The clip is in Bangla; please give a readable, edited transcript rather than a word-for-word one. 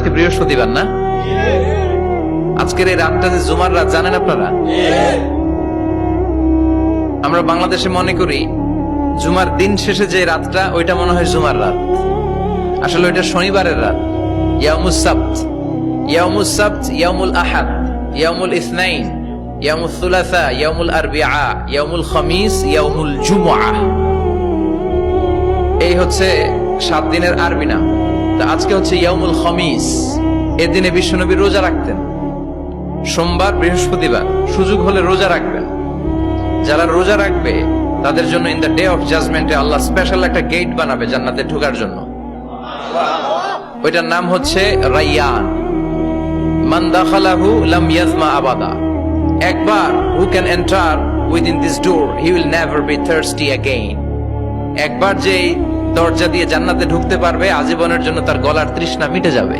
আজকে বৃহস্পতিবার না? আজকের এই রাতটা যে জুমার রাত জানেন আপনারা? আমরা বাংলাদেশে মনে করি জুমার দিন শেষে যে রাতটা ওইটা মনে হয় জুমার রাত, আসলে ওইটা শনিবারের রাত। ইয়াউমুস সাবত, ইয়াউমুস সাবত, ইয়াউমুল আহাদ, ইয়াউমুল ইসনাইন, ইয়াউমুল সুলাসা, ইয়াউমুল আরবিআ, ইয়াউমুল খামিস, ইয়াউমুল জুমআ। এই হচ্ছে 7 দিনের আরবি নাম। তা আজকে হচ্ছে ইয়াউমুল খামিস। এর দিনে বিশ্বনবী রোজা রাখতেন, সোমবার বৃহস্পতিবার সুযোগ হলে রোজা রাখবেন। যারা রোজা রাখবে তাদের জন্য ইন দ্য ডে অফ জাজমেন্টে আল্লাহ স্পেশাল একটা গেট বানাবে জান্নাতে ঢোকার জন্য। ওইটার নাম হচ্ছে রাইয়ান। মান দাখালাহু লাম ইয়াজমা আবাদা। একবার who can enter within this door he will never be thirsty again. একবার যে দরজা দিয়ে জান্নাতে ঢুকতে পারবে আজীবনের জন্য তার গলার তৃষ্ণা মিটে যাবে।